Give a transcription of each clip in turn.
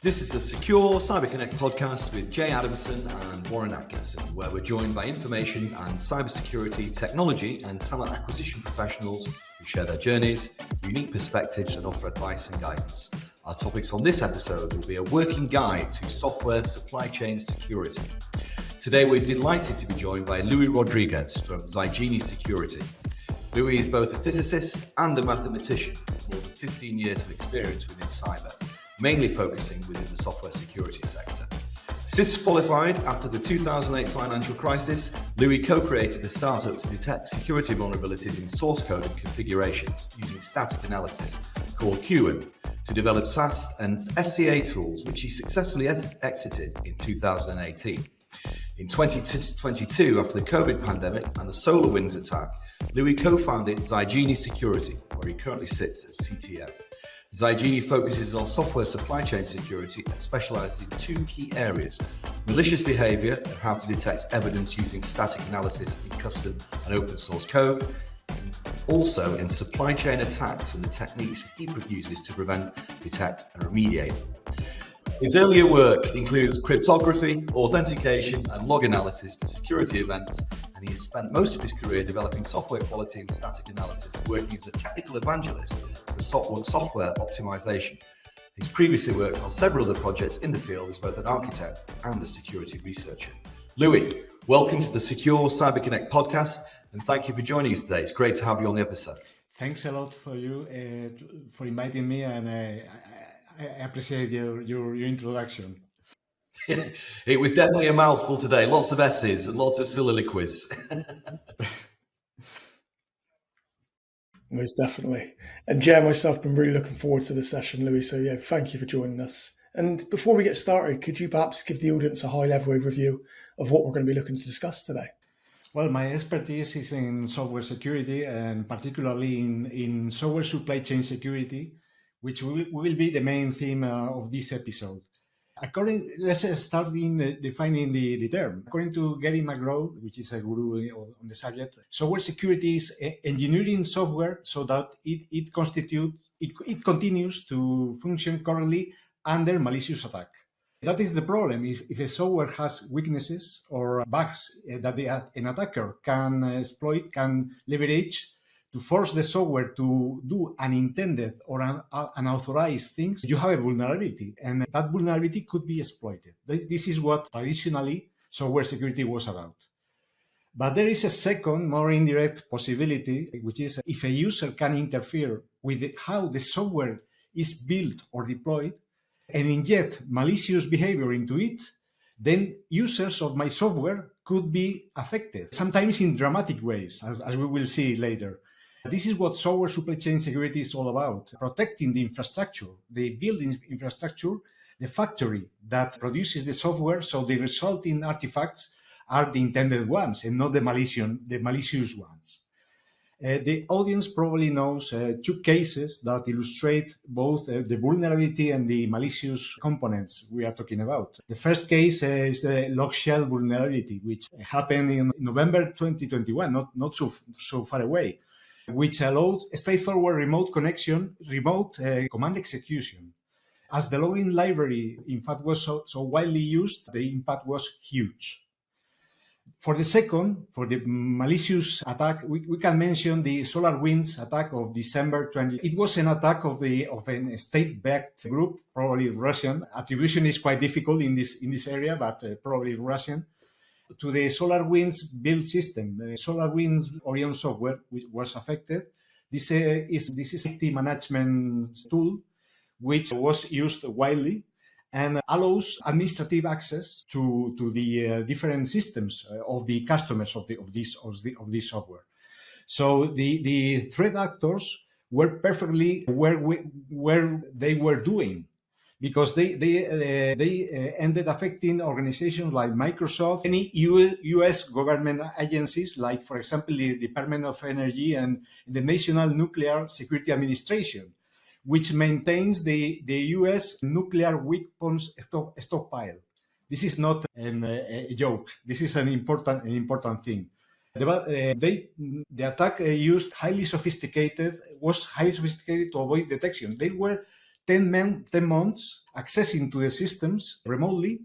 This is the Secure CyberConnect podcast with Jay Adamson and Warren Atkinson, where we're joined by information and cybersecurity technology and talent acquisition professionals who share their journeys, unique perspectives, and offer advice and guidance. Our topics on this episode will be a working guide to software supply chain security. Today, we're delighted to be joined by Luis Rodriguez from Xygeni Security. Luis is both a physicist and a mathematician with more than 15 years of experience within cyber, mainly focusing within the software security sector. CISSP-certified after the 2008 financial crisis, Luis co-created a startup to detect security vulnerabilities in source code and configurations using static analysis called Kiuwan to develop SaaS and SCA tools, which he successfully exited in 2018. In 2022, after the COVID pandemic and the SolarWinds attack, Luis co-founded Xygeni Security, where he currently sits as CTO. Xygeni focuses on software supply chain security and specialises in two key areas: malicious behaviour and how to detect evidence using static analysis in custom and open source code, and also in supply chain attacks and the techniques he uses to prevent, detect and remediate them. His earlier work includes cryptography, authentication and log analysis for security events, and he has spent most of his career developing software quality and static analysis, working as a technical evangelist for software optimization. He's previously worked on several other projects in the field as both an architect and a security researcher. Luis, welcome to the Secure CyberConnect podcast, and thank you for joining us today. It's great to have you on the episode. Thanks a lot for you for inviting me, and I appreciate your introduction. It was definitely a mouthful today. Lots of S's and lots of soliloquies. Most definitely. And Jay and myself have been really looking forward to the session, Luis. So thank you for joining us. And before we get started, could you perhaps give the audience a high-level overview of what we're going to be looking to discuss today? Well, my expertise is in software security, and particularly in software supply chain security, which will be the main theme of this episode. Let's start in defining the term. According to Gary McGraw, which is a guru on the subject, software security is engineering software so that it continues to function correctly under malicious attack. That is the problem. If a software has weaknesses or bugs that an attacker can exploit, can leverage to force the software to do unintended or unauthorized things, you have a vulnerability, and that vulnerability could be exploited. This is what traditionally software security was about. But there is a second, more indirect possibility, which is if a user can interfere with how the software is built or deployed and inject malicious behavior into it, then users of my software could be affected, sometimes in dramatic ways, as we will see later. This is what software supply chain security is all about: protecting the infrastructure, the building infrastructure, the factory that produces the software, so the resulting artifacts are the intended ones and not the malicious ones. The audience probably knows two cases that illustrate both the vulnerability and the malicious components we are talking about. The first case is the log shell vulnerability, which happened in November 2021, not so far away, which allowed straightforward remote command execution. As the logging library, in fact, was so widely used, the impact was huge. For the malicious attack, we can mention the SolarWinds attack of December 20. It was an attack of a state-backed group, probably Russian. Attribution is quite difficult in this area, but probably Russian, to the SolarWinds build system. SolarWinds Orion software, which was affected. This is a safety management tool which was used widely and allows administrative access to the different systems of the customers of this software. So the threat actors were perfectly where they were doing, because they ended affecting organizations like Microsoft, any U.S. government agencies, like, for example, the Department of Energy and the National Nuclear Security Administration, which maintains the U.S. nuclear weapons stockpile. This is not a joke. This is an important thing. The attack was highly sophisticated to avoid detection. They were 10 months accessing to the systems remotely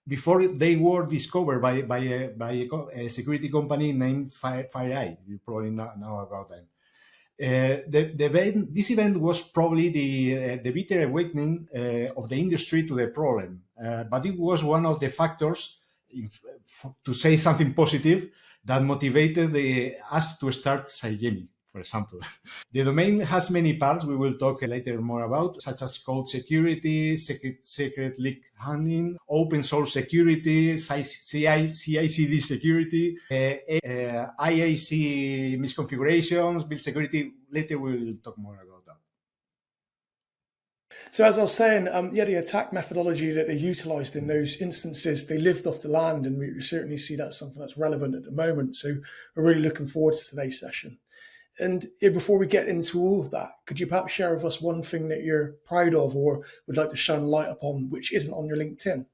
before they were discovered by a security company named FireEye. You probably know about them. This event was probably the bitter awakening of the industry to the problem, but it was one of the factors, to say something positive, that motivated us to start Xygeni, for example. The domain has many parts we will talk later more about, such as code security, secret leak handling, open source security, CI/CD security, IAC misconfigurations, build security. Later we will talk more about that. So as I was saying, the attack methodology that they utilised in those instances, they lived off the land, and we certainly see that's something that's relevant at the moment. So we're really looking forward to today's session. And before we get into all of that, could you perhaps share with us one thing that you're proud of or would like to shine light upon, which isn't on your LinkedIn?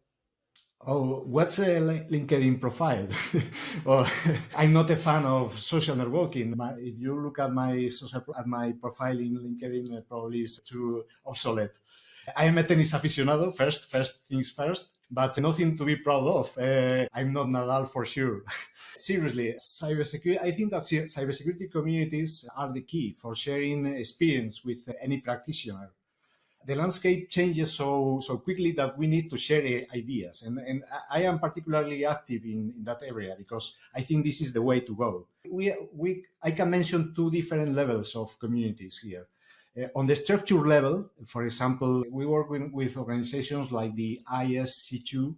Oh, what's a LinkedIn profile? Well, I'm not a fan of social networking. If you look at my profile in LinkedIn, it probably is too obsolete. I am a tennis aficionado, first things first, but nothing to be proud of. I'm not Nadal for sure. Seriously, cybersecurity. I think that cybersecurity communities are the key for sharing experience with any practitioner. The landscape changes so quickly that we need to share ideas, and I am particularly active in that area because I think this is the way to go. I can mention two different levels of communities here. On the structure level, for example, we work with organizations like the ISC2,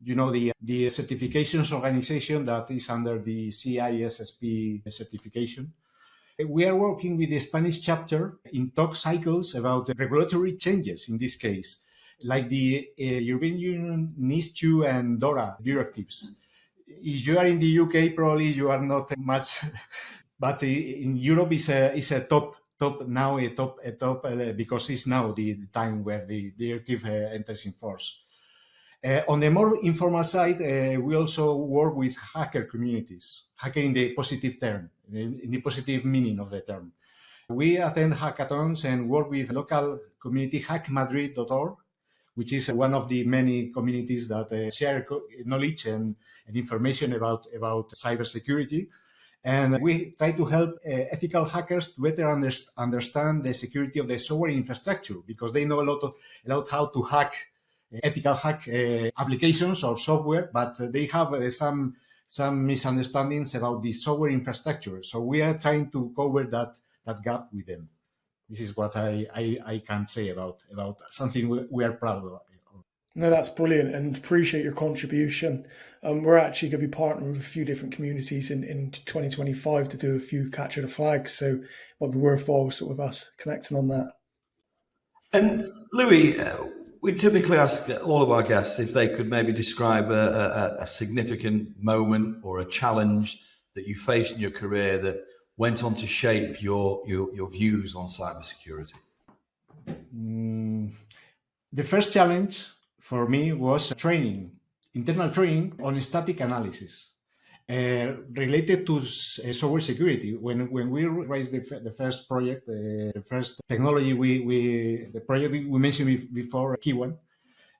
the certifications organization that is under the CISSP certification. We are working with the Spanish chapter in talk cycles about the regulatory changes in this case, like the European Union NIS2 and DORA directives. If you are in the UK, probably you are not much, but in Europe is a top because it's now the time where the directive enters in force. On the more informal side, we also work with hacker communities, hacker in the positive term, in the positive meaning of the term. We attend hackathons and work with local community hackmadrid.org, which is one of the many communities that share knowledge and information about cybersecurity. And we try to help ethical hackers to better understand the security of the software infrastructure, because they know a lot how to hack ethical hack applications or software, but they have some misunderstandings about the software infrastructure. So we are trying to cover that gap with them. This is what I can say about something we are proud of. No, that's brilliant, and appreciate your contribution. We're actually going to be partnering with a few different communities in 2025 to do a few capture the flags, so it might be worthwhile sort of us connecting on that. And Louis, we typically ask all of our guests if they could maybe describe a significant moment or a challenge that you faced in your career that went on to shape your views on cybersecurity. The first challenge for me was internal training on static analysis related to software security. When we raised the first project, the first technology the project we mentioned before, Kiuwan,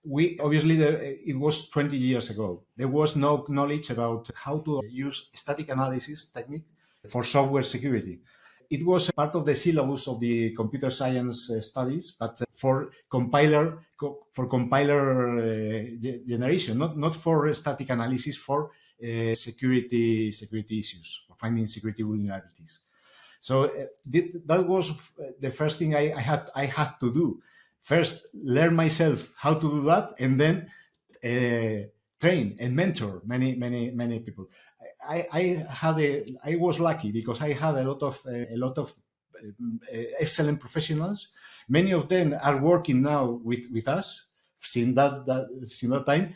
it was 20 years ago. There was no knowledge about how to use static analysis technique for software security. It was part of the syllabus of the computer science studies, but for compiler generation, not for static analysis, for security issues, for finding security vulnerabilities. So that was the first thing I had to do. First, learn myself how to do that, and then train and mentor many people. I was lucky because I had a lot of excellent professionals. Many of them are working now with us since that time.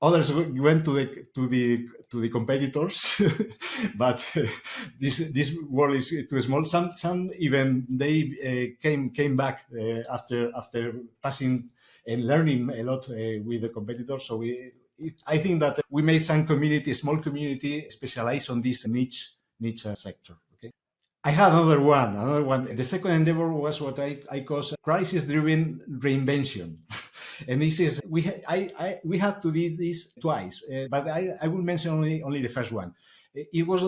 Others went to the competitors, but this world is too small. Some even they came back after passing and learning a lot with the competitors. So I think that we made some small community specialized on this niche sector. Okay. I had another one. The second endeavor was what I call crisis-driven reinvention. And this is, we had to do this twice, but I will mention only the first one. It was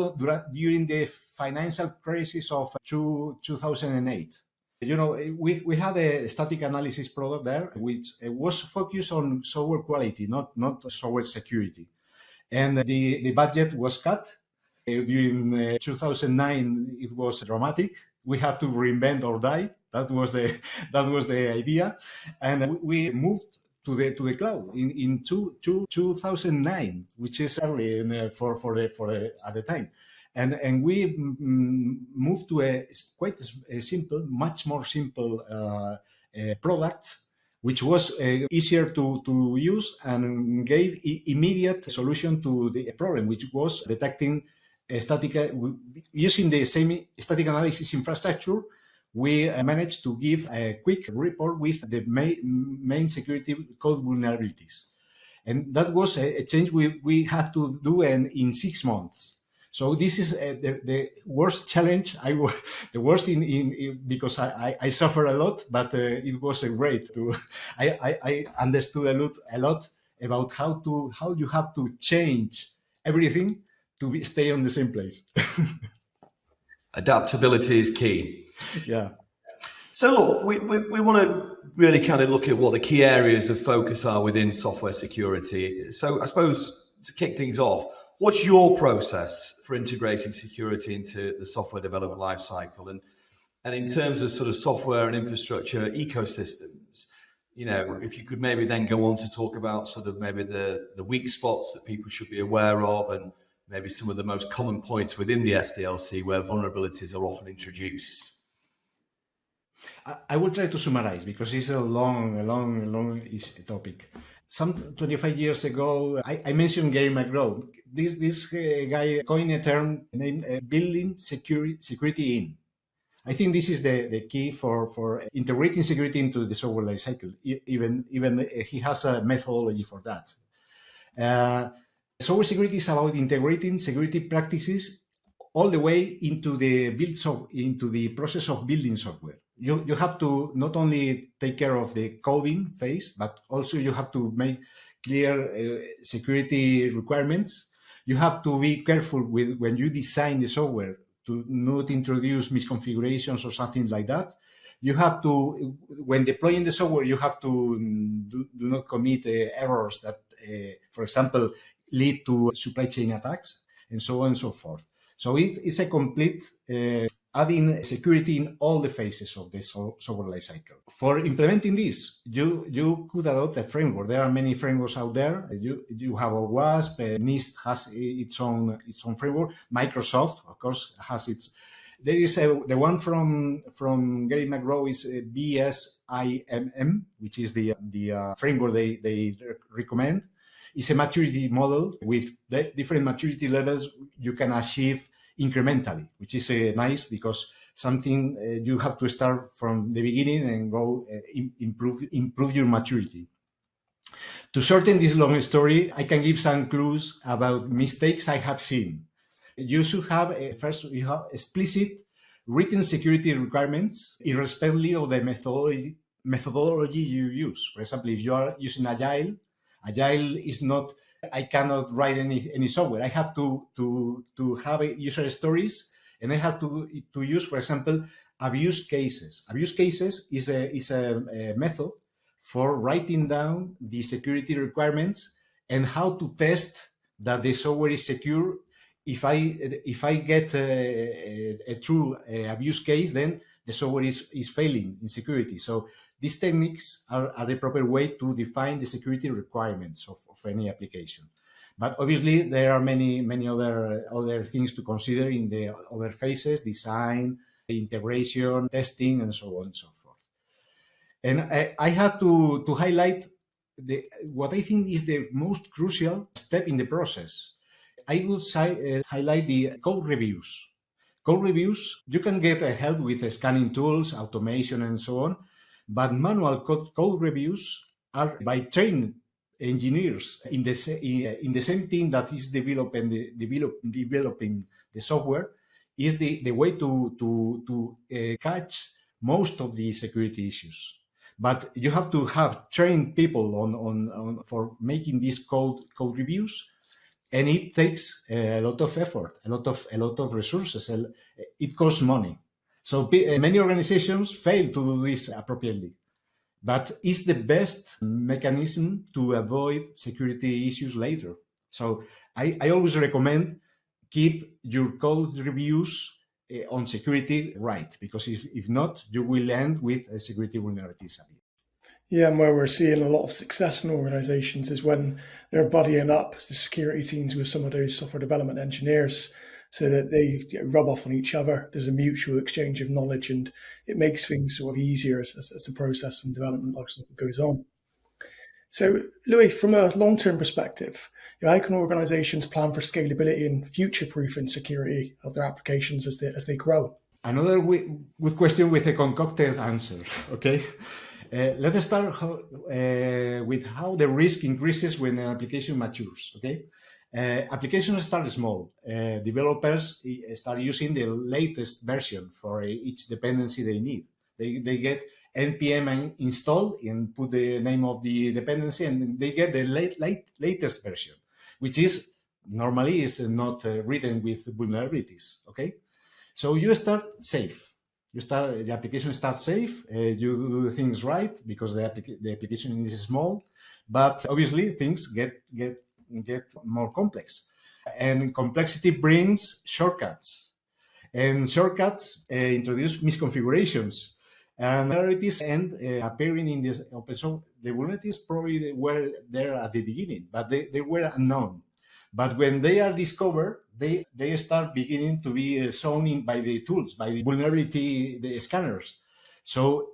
during the financial crisis of 2008. You know, we had a static analysis product there, which was focused on software quality, not software security. And the budget was cut. During 2009, it was dramatic. We had to reinvent or die. That was the idea, and we moved to the cloud in 2009, which is early for the at the time. And we moved to a quite a simple, much more simple product, which was easier to use and gave immediate solution to the problem, which was detecting static, using the same static analysis infrastructure. We managed to give a quick report with the main security code vulnerabilities. And that was a change we had to do in 6 months. So this is the worst challenge. The worst because I suffer a lot, but it was great. I understood a lot about how you have to change everything to stay on the same place. Adaptability is key. Yeah. So look, we want to really kind of look at what the key areas of focus are within software security. So I suppose to kick things off, what's your process for integrating security into the software development lifecycle? And in terms of sort of software and infrastructure ecosystems, you know, if you could maybe then go on to talk about sort of maybe the weak spots that people should be aware of, and maybe some of the most common points within the SDLC where vulnerabilities are often introduced. I will try to summarize because it's a long topic. Some 25 years ago, I mentioned Gary McGraw. This guy coined a term named building security in. I think this is the key for integrating security into the software lifecycle. Even he has a methodology for that. Software security is about integrating security practices all the way into the process of building software. You have to not only take care of the coding phase, but also you have to make clear security requirements. You have to be careful when you design the software to not introduce misconfigurations or something like that. You have to, when deploying the software, you have to do not commit errors that, for example, lead to supply chain attacks, and so on and so forth. So it's a complete adding security in all the phases of the software lifecycle. For implementing this, you could adopt a framework. There are many frameworks out there. You have a WASP. NIST has its own framework. Microsoft, of course, has its. There is the one from Gary McGraw is BSIMM, which is the framework they recommend. It's a maturity model with the different maturity levels you can achieve incrementally, which is nice because something you have to start from the beginning and go improve your maturity. To shorten this long story, I can give some clues about mistakes I have seen. You should have first you have explicit written security requirements irrespective of the methodology you use. For example, if you are using Agile is not, I cannot write any software. I have to have user stories, and I have to use, for example, abuse cases. Abuse cases is a method for writing down the security requirements and how to test that the software is secure. If I get a true abuse case, then the software is failing in security. So these techniques are the proper way to define the security requirements of any application. But obviously, there are many other things to consider in the other phases: design, integration, testing, and so on and so forth. And I had to highlight what I think is the most crucial step in the process. I would highlight the code reviews. Code reviews, you can get help with scanning tools, automation, and so on. But manual code reviews are by trained engineers in the same team that is developing the software. is the way to catch most of the security issues. But you have to have trained people on for making these code reviews, and it takes a lot of effort, a lot of resources. It costs money. So many organizations fail to do this appropriately. But it's the best mechanism to avoid security issues later. So I always recommend keep your code reviews on security right, because if not, you will end with a security vulnerabilities. Yeah, and where we're seeing a lot of success in organizations is when they're buddying up the security teams with some of those software development engineers so that they rub off on each other. There's a mutual exchange of knowledge, and it makes things sort of easier as the process and development goes on. So, Louis, from a long-term perspective, how can organizations plan for scalability and future-proofing security of their applications as they grow? Another good question with a concocted answer, okay? Let's start with how the risk increases when an application matures, okay? Applications start small. Developers start using the latest version for each dependency they need. They get npm installed and put the name of the dependency, and they get the latest version, which is normally is not written with vulnerabilities, okay? So you start safe. The application starts safe. You do things right because the application is small, but obviously things get more complex, and complexity brings shortcuts, and shortcuts introduce misconfigurations, and vulnerabilities end appearing in this open source. The vulnerabilities probably were there at the beginning, but they were unknown. But when they are discovered, they start beginning to be shown by the tools, by the vulnerability, the scanners. So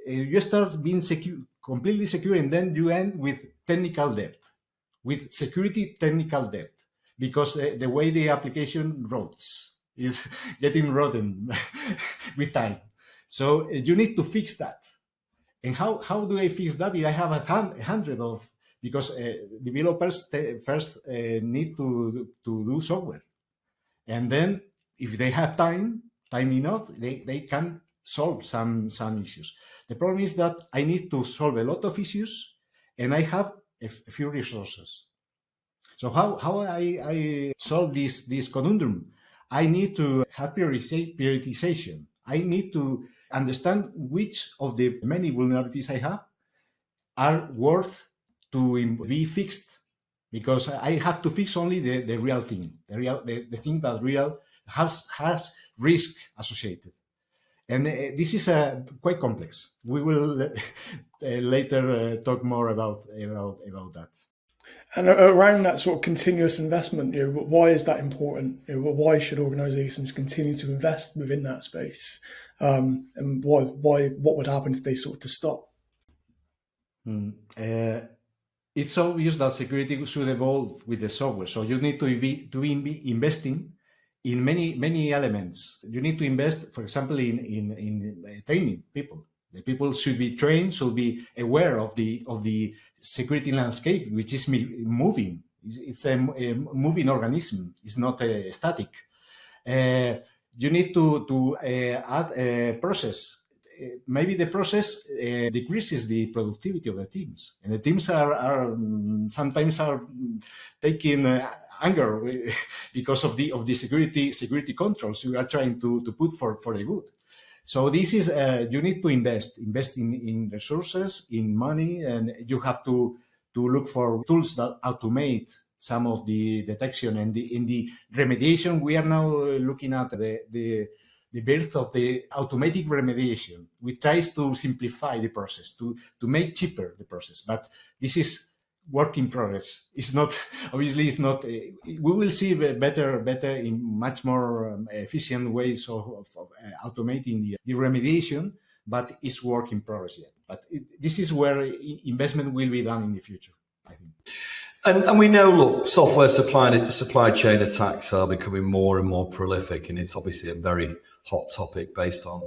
you start being secure, completely secure, and then you end with technical debt, with security technical debt, because the way the application rots is getting rotten with time. So you need to fix that. And how do I fix that? I have 100 of, because developers first need to do software. And then if they have time enough, they can solve some issues. The problem is that I need to solve a lot of issues, and I have a few resources. So how I solve this conundrum? I need to have prioritization. I need to understand which of the many vulnerabilities I have are worth to be fixed, because I have to fix only the real thing, the thing that real has risk associated. And this is quite complex. We will later talk more about that. And around that sort of continuous investment, why is that important? Why should organizations continue to invest within that space? And what would happen if they sought to stop? It's obvious that security should evolve with the software. So you need to be investing in many elements. You need to invest, for example, in training people. The people should be trained, should be aware of the security landscape, which is moving. It's a moving organism. It's not static. You need to add a process. Maybe the process decreases the productivity of the teams, and the teams are sometimes taking anger because of the security controls you are trying to put for the good. So this is you need to invest in resources, in money, and you have to look for tools that automate some of the detection and in the remediation. We are now looking at the birth of the automatic remediation, which tries to simplify the process, to make cheaper the process. But this is work in progress. It's not, obviously it's not, we will see better in much more efficient ways of automating the remediation, but it's work in progress yet. But this is where investment will be done in the future, I think. And we know, look, software supply chain attacks are becoming more and more prolific, and it's obviously a very hot topic based on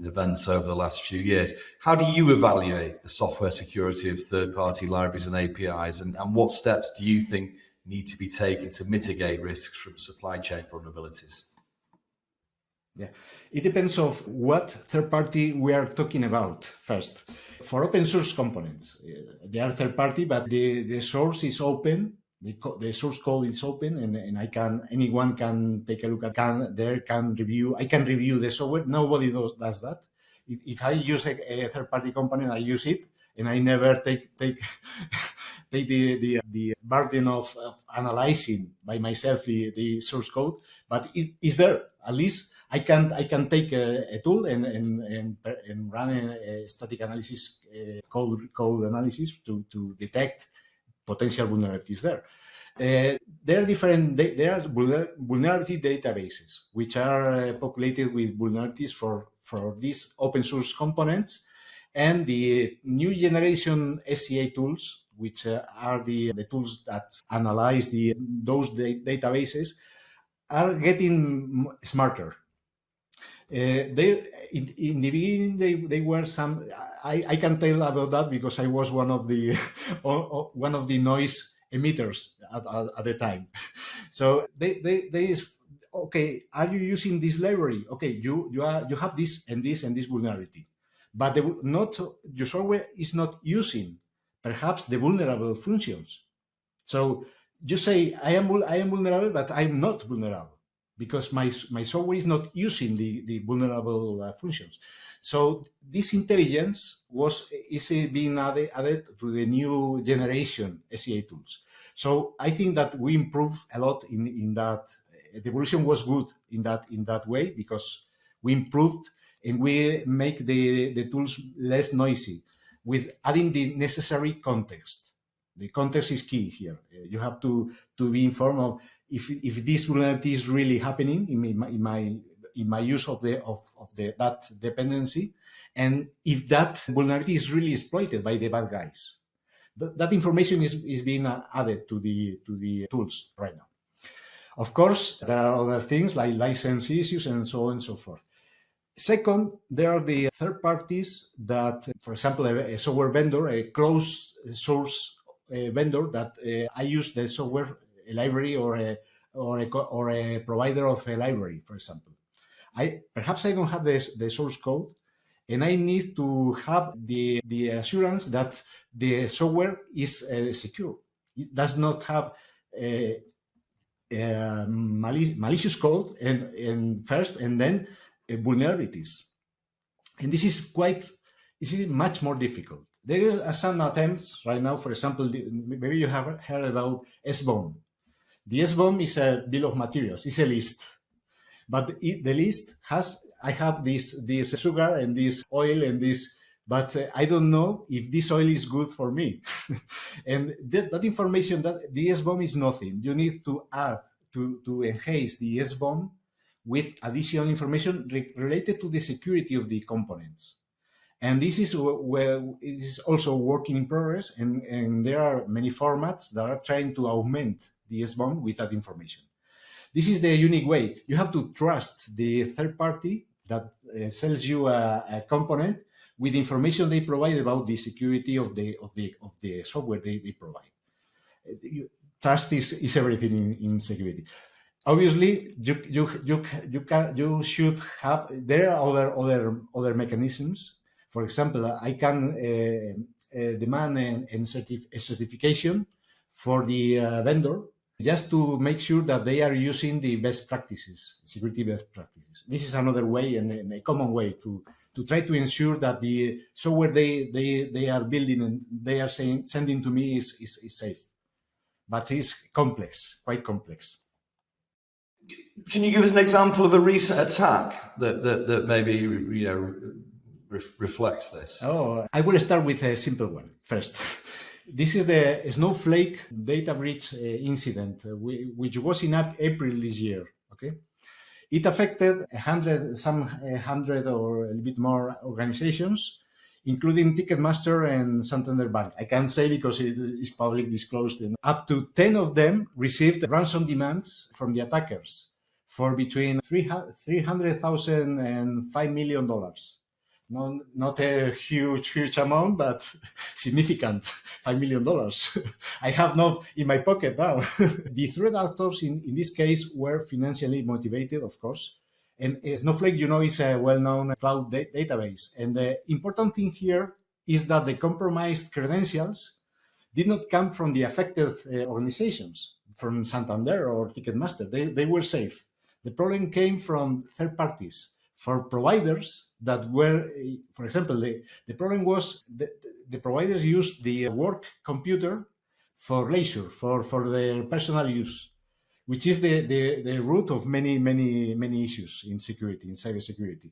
events over the last few years. How do you evaluate the software security of third-party libraries and APIs, and what steps do you think need to be taken to mitigate risks from supply chain vulnerabilities? Yeah, it depends of what third party we are talking about first. For open source components, they are third party, but the source is open. The source code is open, and anyone can take a look at can review. I can review the software. Nobody does that. If I use a third party component, I use it, and I never take take the burden of analyzing by myself the source code. But it is there. At least I can take a tool and run a static analysis, code analysis to detect potential vulnerabilities there. There are vulnerability databases which are populated with vulnerabilities for these open source components, and the new generation SCA tools, which are the tools that analyze those databases, are getting smarter. They in the beginning they were some. I can tell about that because I was one of the one of the noise emitters at the time. So they okay. Are you using this library? Okay, you have this and this and this vulnerability, but your software is not using perhaps the vulnerable functions. So you say I am vulnerable, but I'm not vulnerable because my software is not using the vulnerable functions. So this intelligence is being added to the new generation SCA tools. So I think that we improved a lot in that. The evolution was good in that way because we improved and we make the tools less noisy with adding the necessary context. The context is key here. You have to be informed of if this vulnerability is really happening in my use of that dependency, and if that vulnerability is really exploited by the bad guys. That information is being added to the tools right now. Of course, there are other things like license issues and so on and so forth. Second, there are the third parties that, for example, a software vendor, a closed source vendor that I use the software library or a provider of a library, for example. Perhaps I don't have the source code, and I need to have the assurance that the software is secure. It does not have malicious code and first, and then vulnerabilities. And this is much more difficult. There are some attempts right now. For example, maybe you have heard about SBOM. The SBOM is a bill of materials. It's a list, but the list I have this sugar and this oil and this, but I don't know if this oil is good for me. And that information, that the SBOM is nothing. You need to add to enhance the SBOM with additional information related to the security of the components. And this is where it is also working in progress, and there are many formats that are trying to augment the SBOM with that information. This is the unique way. You have to trust the third party that sells you a component with information they provide about the security of the software they provide. Trust is everything in security. Obviously, you should have. There are other mechanisms. For example, I can demand a certification for the vendor just to make sure that they are using the best practices, security best practices. This is another way and a common way to try to ensure that the software they are building and they are sending to me is safe. But it's complex, quite complex. Can you give us an example of a recent attack that maybe reflects this? Oh, I will start with a simple one first. This is the Snowflake data breach incident, which was in April this year. Okay, it affected 100 or a little bit more organizations, including Ticketmaster and Santander Bank. I can't say because it is public disclosed. And up to 10 of them received ransom demands from the attackers for between $300,000 and $5 million. Not a huge amount, but significant, $5 million. I have not in my pocket now. The threat actors in this case were financially motivated, of course, And Snowflake, is a well-known cloud database. And the important thing here is that the compromised credentials did not come from the affected organizations, from Santander or Ticketmaster. They were safe. The problem came from third parties, for providers that were, for example, the problem was the providers used the work computer for leisure, for their personal use, which is the root of many issues in security, in cybersecurity.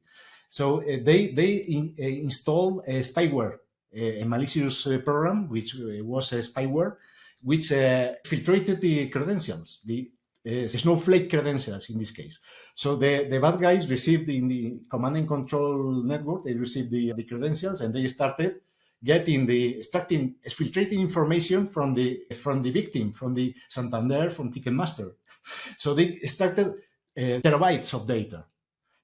So they installed a spyware, a malicious program, which was a spyware, which filtrated the credentials, the Snowflake credentials in this case. So the bad guys received in the command and control network, they received the credentials, and they started exfiltrating information from the victim, from the Santander, from Ticketmaster. So they started terabytes of data.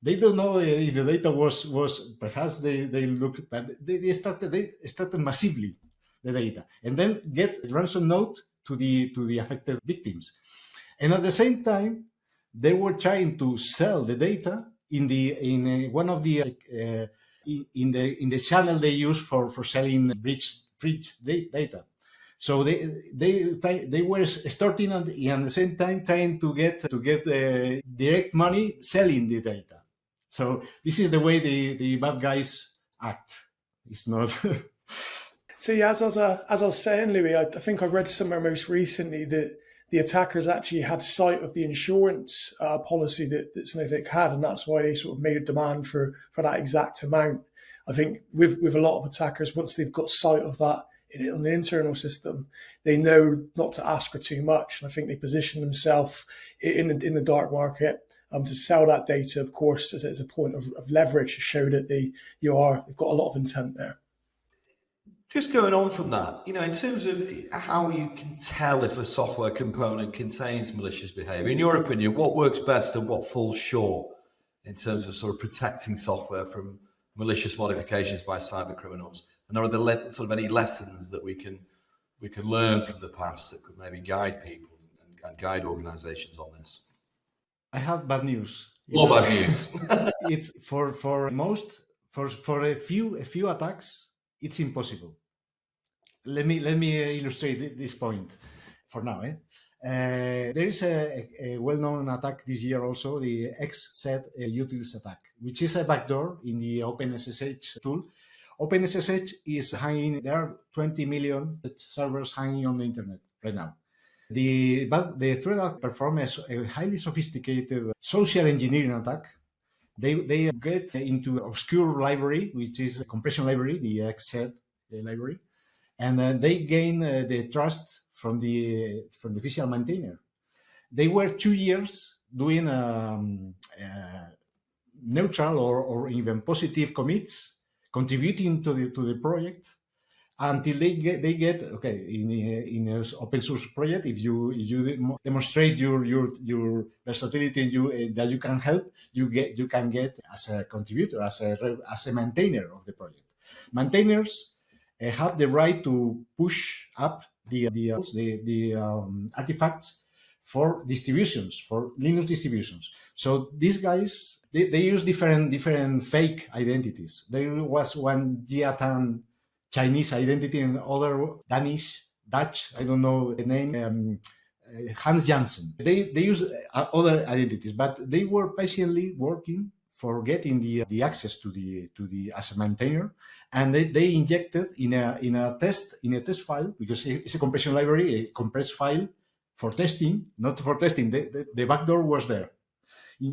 They don't know if the data was perhaps they look, but they started massively the data, and then get ransom note to the affected victims. And at the same time, they were trying to sell the data in the channel they use for selling breach data. So they were starting and at the same time trying to get direct money selling the data. So this is the way the bad guys act. It's not. So yeah, as I was saying, Louis, I think I read somewhere most recently that the attackers actually had sight of the insurance policy that Snowflake had, and that's why they sort of made a demand for that exact amount. I think with a lot of attackers, once they've got sight of that on the internal system, they know not to ask for too much. And I think they position themselves in the dark market to sell that data, of course, as a point of leverage to show that they've got a lot of intent there. Just going on from that, in terms of how you can tell if a software component contains malicious behavior, in your opinion, what works best and what falls short in terms of sort of protecting software from malicious modifications by cyber criminals? And are there sort of any lessons that we can learn from the past that could maybe guide people and guide organizations on this? I have bad news. More bad news. It's for a few attacks, it's impossible. Let me illustrate this point for now. There is a well-known attack this year also, the XZ utils attack, which is a backdoor in the OpenSSH tool. OpenSSH is hanging, there are 20 million servers hanging on the internet right now. The threat performs a highly sophisticated social engineering attack. They get into obscure library, which is a compression library, the XZ library, and they gain the trust from the official maintainer. They were 2 years doing neutral or even positive commits, contributing to the project, until they get okay in an open source project. If you demonstrate your versatility and that you can help, you can get as a contributor, as a maintainer of the project. Maintainers have the right to push up the artifacts for distributions, for Linux distributions. So these guys they use different fake identities. There was one Jiatan Chinese identity and other Dutch, I don't know the name, Hans Janssen. They use other identities, but they were patiently working for getting the access to the as a maintainer, and they injected in a test file, because it's a compression library, a compressed file for testing, not for testing. The backdoor was there,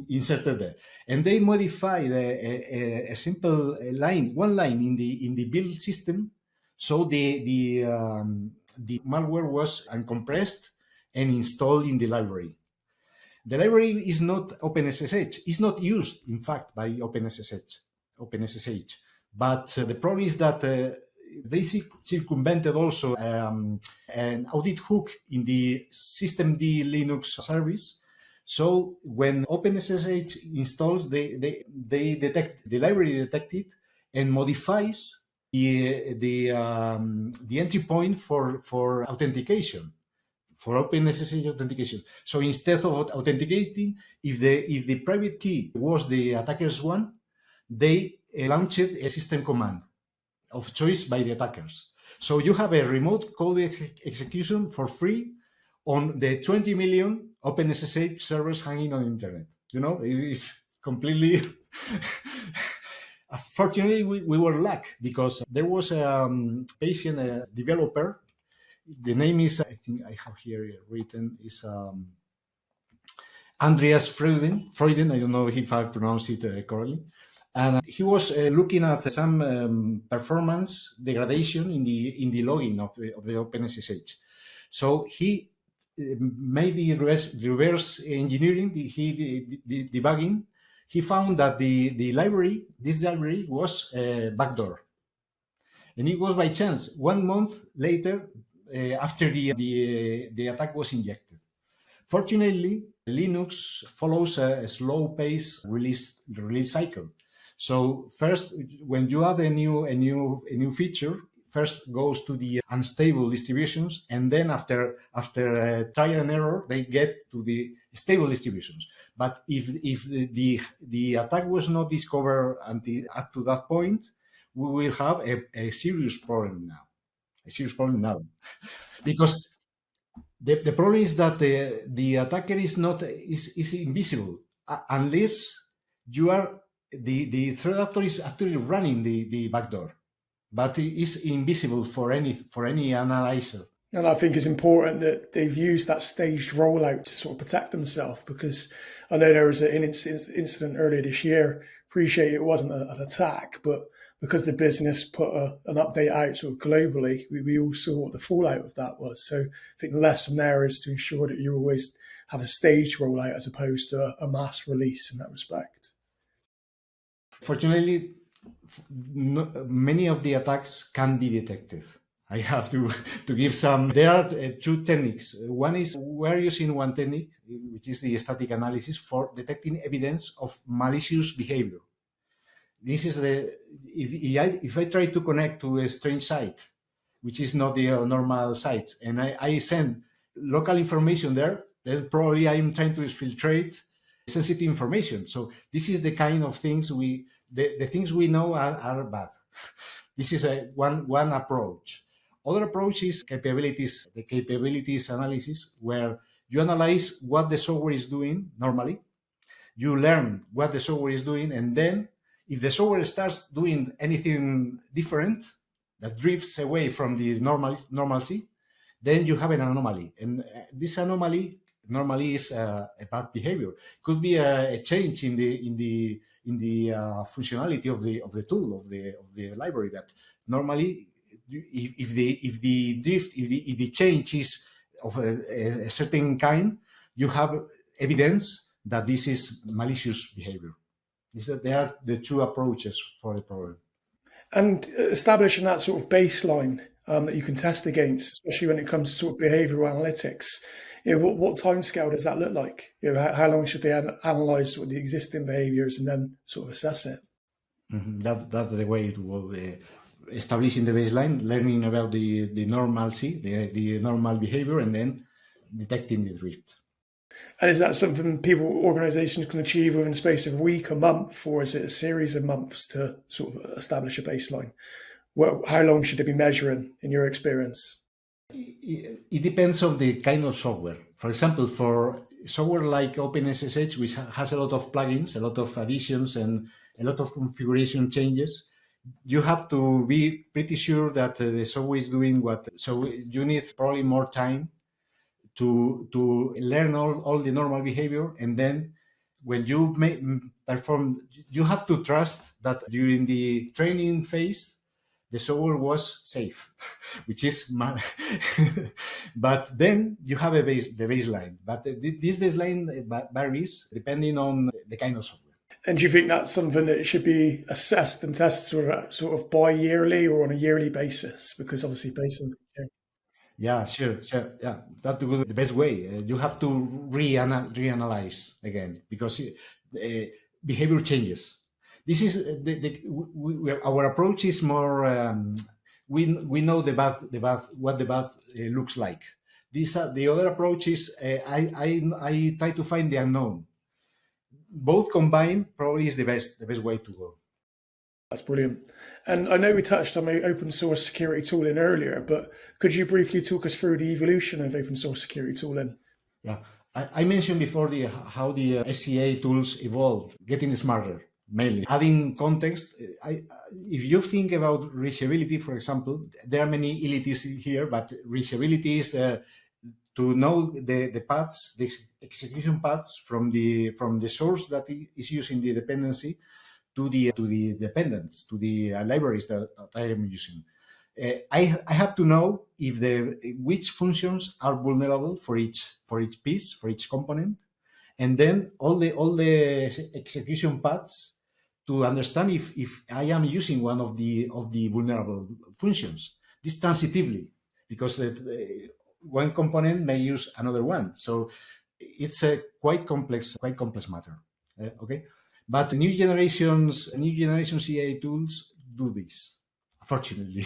inserted there, and they modified a simple one line in the build system, so the malware was uncompressed and installed in the library. The library is not OpenSSH. It's not used, in fact, by OpenSSH. But the problem is that they circumvented also an audit hook in the systemd Linux service. So when OpenSSH installs, they detect the library detected and modifies the entry point for authentication for open SSH authentication. So instead of authenticating, if the private key was the attacker's one, they launched a system command of choice by the attackers. So you have a remote code execution for free on the 20 million OpenSSH servers hanging on the internet. It is completely. Fortunately, we were lucky because there was a patient, a developer. The name is, I think I have here written, is Andreas Freuden. I don't know if I pronounce it correctly. And he was looking at some performance degradation in the logging of the OpenSSH. So he made the reverse engineering, the debugging. He found that this library was backdoor. And it was by chance, 1 month later, after the attack was injected. Fortunately, Linux follows a slow pace release cycle. So first, when you add a new feature, first goes to the unstable distributions, and then after trial and error, they get to the stable distributions. But if the attack was not discovered until up to that point, we will have a serious problem now. Because the problem is that the attacker is invisible unless you are the threat actor is actually running the backdoor, but it is invisible for any analyzer. And I think it's important that they've used that staged rollout to sort of protect themselves, because I know there was an incident earlier this year. Appreciate it wasn't an attack, but because the business put an update out sort of globally, we all saw what the fallout of that was. So I think the lesson there is to ensure that you always have a staged rollout as opposed to a mass release in that respect. Fortunately, many of the attacks can be detected. I have to give some. There are two techniques. One is we're using one technique, which is the static analysis for detecting evidence of malicious behavior. This is if I try to connect to a strange site, which is not the normal site, and I send local information there, then probably I'm trying to exfiltrate sensitive information. So this is the kind of things the things we know are bad. This is one approach. Other approach is the capabilities analysis, where you analyze what the software is doing normally, you learn what the software is doing, and then if the software starts doing anything different that drifts away from the normalcy, then you have an anomaly. And this anomaly normally is a bad behavior. It could be a change in the functionality of the tool of the library. That normally, if the change is of a certain kind, you have evidence that this is malicious behavior. There are the two approaches for the problem. And establishing that sort of baseline that you can test against, especially when it comes to sort of behavioral analytics, what time scale does that look like? How long should they analyze sort of the existing behaviors and then sort of assess it? Mm-hmm. That's the way it will establishing the baseline, learning about the normalcy, the normal behavior, and then detecting the drift. And is that something organizations can achieve within the space of a week, a month, or is it a series of months to sort of establish a baseline? How long should they be measuring in your experience? It depends on the kind of software. For example, for software like OpenSSH, which has a lot of plugins, a lot of additions, and a lot of configuration changes, you have to be pretty sure that the software is doing what. So you need probably more time to learn all the normal behavior, and then when you perform, you have to trust that during the training phase the software was safe, which is but then you have the baseline, but this baseline varies depending on the kind of software. And do you think that's something that should be assessed and tested sort of bi-yearly or on a yearly basis? Because obviously based on Yeah, sure. Yeah, that's the best way. You have to reanalyze again because behavior changes. This is our approach is more. We know what the bad looks like. The other approach is I try to find the unknown. Both combined probably is the best way to go. That's brilliant. And I know we touched on the open source security tooling earlier, but could you briefly talk us through the evolution of open source security tooling? Yeah, I mentioned before how the SCA tools evolved, getting smarter, mainly. Adding context, if you think about reachability, for example, there are many entities here, but reachability is to know the paths, the execution paths from the source that is using the dependency to the dependents, to the libraries that I am using. I have to know if which functions are vulnerable for each piece, for each component, and then all the execution paths to understand if I am using one of the vulnerable functions. This transitively, because one component may use another one, so it's a quite complex matter. Okay, but new generation CA tools do this, fortunately,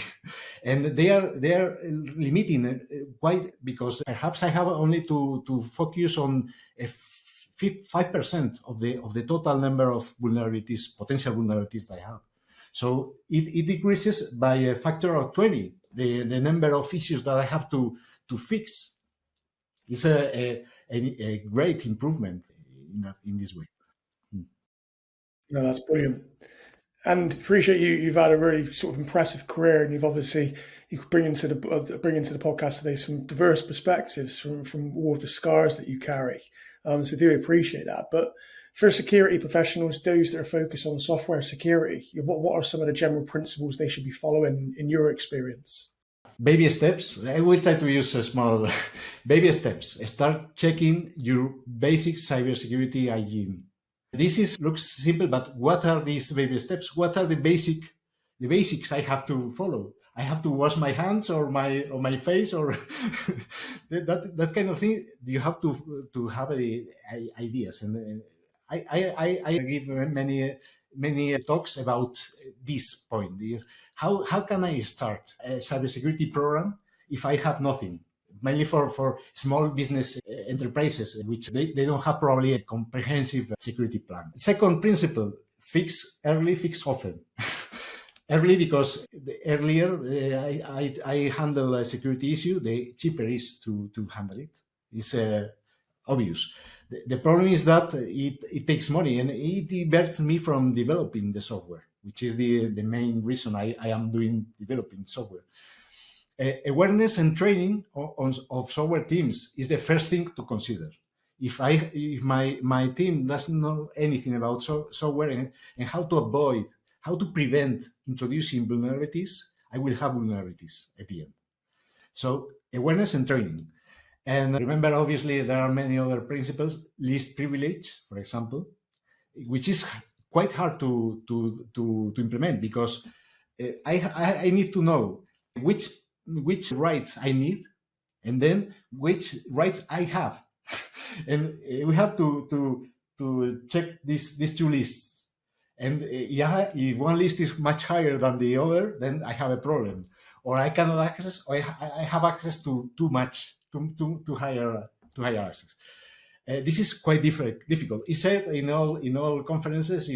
and they are limiting quite, because perhaps I have only to focus on 5% of the total number of vulnerabilities, potential vulnerabilities I have. So it decreases by a factor of 20 the number of issues that I have to fix. It's a great improvement in this way. No, that's brilliant. And appreciate you've had a really sort of impressive career, and you bring into the podcast today some diverse perspectives from all of the scars that you carry. So do appreciate that. But for security professionals, those that are focused on software security, what are some of the general principles they should be following in your experience? Baby steps. I will try to use a small baby steps. Start checking your basic cybersecurity hygiene. This looks simple, but what are these baby steps? What are the basics I have to follow? I have to wash my hands or my face or that kind of thing. You have to have ideas, and I give many talks about this point. How can I start a cybersecurity program if I have nothing? Mainly for small business enterprises, which they don't have probably a comprehensive security plan. Second principle, fix early, fix often. Early, because the earlier I handle a security issue, the cheaper it is to handle it. It's obvious. The problem is that it takes money, and it diverts me from developing the software, which is the main reason I am developing software. Awareness and training of software teams is the first thing to consider. If my team doesn't know anything about software and how to prevent introducing vulnerabilities, I will have vulnerabilities at the end. So awareness and training. And remember, obviously, there are many other principles. Least privilege, for example, which is quite hard to implement, because I need to know which rights I need, and then which rights I have, and we have to check these two lists. And if one list is much higher than the other, then I have a problem, or I cannot access, or I have access to too higher access. This is quite difficult. It's said in all conferences,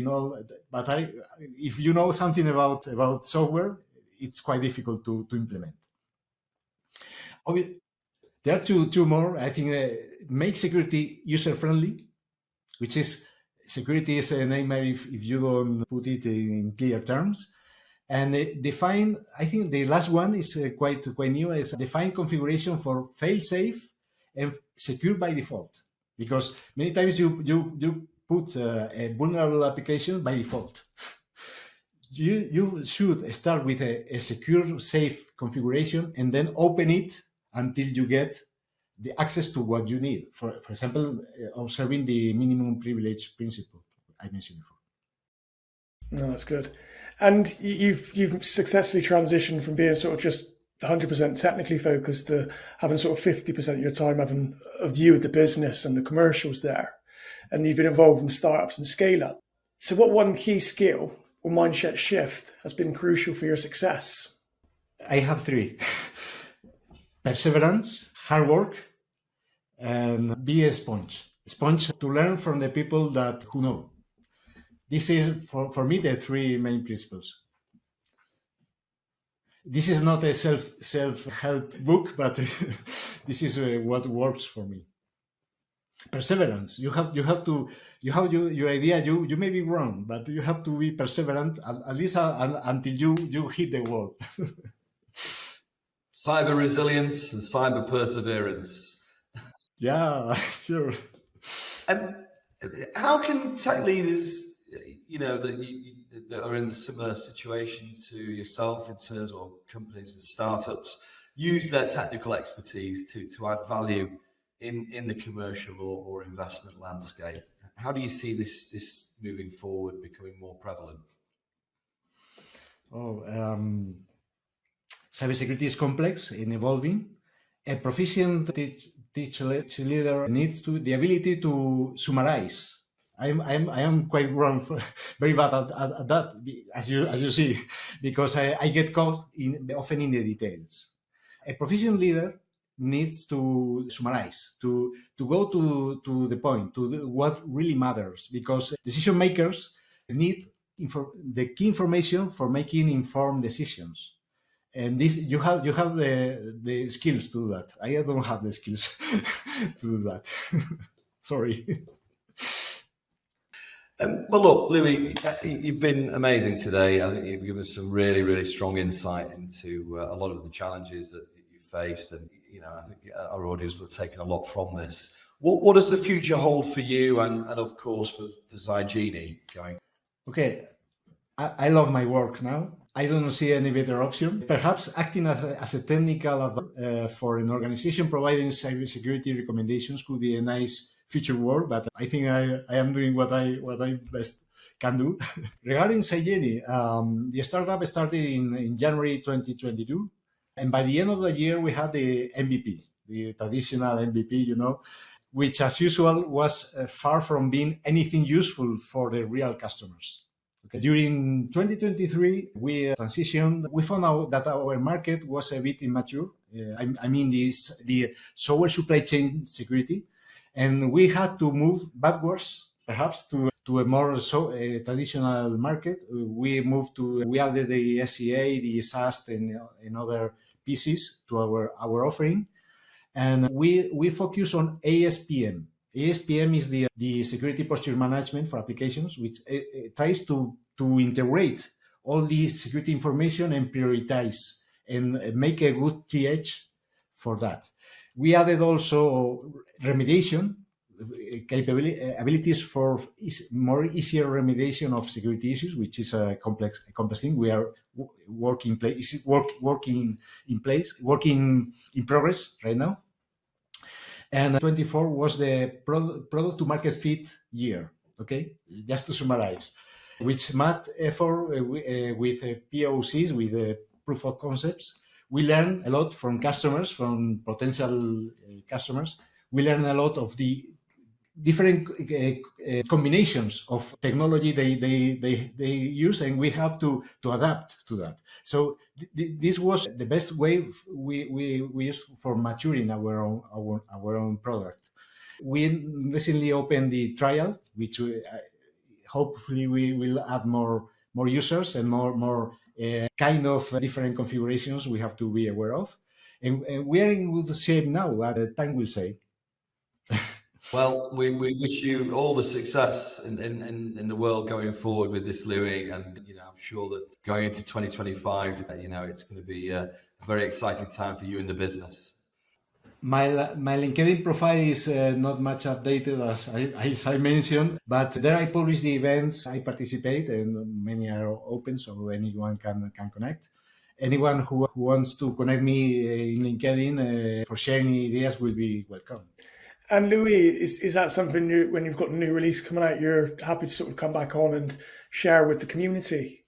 but if you know something about software, it's quite difficult to implement. There are two more. I think make security user-friendly, which is security is a nightmare if you don't put it in clear terms. And define, I think the last one is quite new, is define configuration for fail-safe and secure by default. Because many times you put a vulnerable application by default. You should start with a secure, safe configuration and then open it until you get the access to what you need. For example, observing the minimum privilege principle I mentioned before. No, that's good. And you've successfully transitioned from being sort of just 100% technically focused to having sort of 50% of your time having a view of the business and the commercials there. And you've been involved in startups and scale up. So what one key skill or mindset shift has been crucial for your success? I have three. Perseverance, hard work, and be a sponge to learn from the people who know. This is for me the three main principles. This is not a self-help book, but this is what works for me. Perseverance. You have your idea. You may be wrong, but you have to be perseverant at least until you hit the wall. Cyber resilience and cyber perseverance. Yeah, sure. How can tech leaders, that are in a similar situation to yourself in terms of companies and startups, use their technical expertise to add value in the commercial or investment landscape? How do you see this moving forward, becoming more prevalent? Cybersecurity is complex and evolving. A proficient teach leader needs the ability to summarize. I am quite wrong, very bad at that, as you see, because I get caught often in the details. A proficient leader needs to summarize, to go to the point, to what really matters, because decision makers need the key information for making informed decisions. And this you have the skills to do that. I don't have the skills to do that. Sorry. Well, look, Louis, you've been amazing today. I think you've given us some really, really strong insight into a lot of the challenges that you faced, and I think our audience will have taken a lot from this. What does the future hold for you, and of course for Xygeni going? Okay, I love my work now. I don't see any better option. Perhaps acting as a technical advisor for an organization providing cybersecurity recommendations could be a nice future work, but I think I am doing what I best can do. Regarding Xygeni, the startup started in January 2022, and by the end of the year we had the MVP, the traditional MVP, which as usual was far from being anything useful for the real customers. Okay. During 2023, we transitioned. We found out that our market was a bit immature. The software supply chain security, and we had to move backwards, perhaps to a more traditional market. We added the SEA, the SAST, and other pieces to our offering, and we focus on ASPM. ASPM is the security posture management for applications, which tries to integrate all the security information and prioritize and make a good triage for that. We added also remediation abilities for easier remediation of security issues, which is a complex thing. We are working in progress right now. And 24 was the product to market fit year. Okay, just to summarize, which matched effort with POCs, with proof of concepts. We learned a lot from customers, from potential customers. We learned a lot of the different combinations of technology they use, and we have to adapt to that. So this was the best way we used for maturing our own product. We recently opened the trial, which hopefully we will add more users and more kind of different configurations we have to be aware of. And we are in good shape now, what time will say. Well, we wish you all the success in the world going forward with this, Louis, and I'm sure that going into 2025, it's going to be a very exciting time for you in the business. My LinkedIn profile is not much updated as I mentioned, but there I publish the events I participate, and many are open, so anyone can connect. Anyone who wants to connect me in LinkedIn for sharing ideas will be welcome. And Louis, is that something when you've got a new release coming out, you're happy to sort of come back on and share with the community?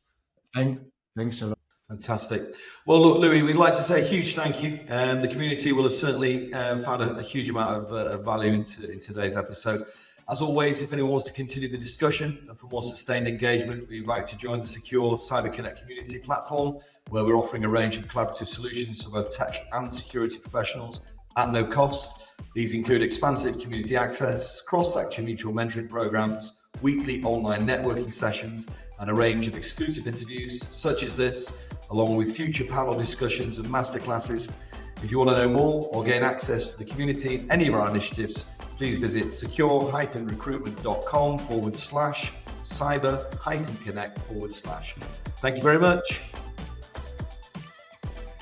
Thanks a lot. Fantastic. Well, look, Louis, we'd like to say a huge thank you. The community will have certainly found a huge amount of value in today's episode. As always, if anyone wants to continue the discussion and for more sustained engagement, we invite you to join the secure CyberConnect community platform, where we're offering a range of collaborative solutions for both tech and security professionals. at no cost. These include expansive community access, cross-section mutual mentoring programs, weekly online networking sessions, and a range of exclusive interviews such as this, along with future panel discussions and masterclasses. If you want to know more or gain access to the community and any of our initiatives, please visit secure-recruitment.com/cyber-connect/. Thank you very much.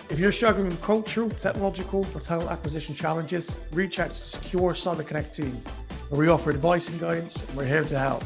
If you're struggling with cultural, technological, or talent acquisition challenges, reach out to the Secure Cyber Connect team, where we offer advice and guidance, and we're here to help.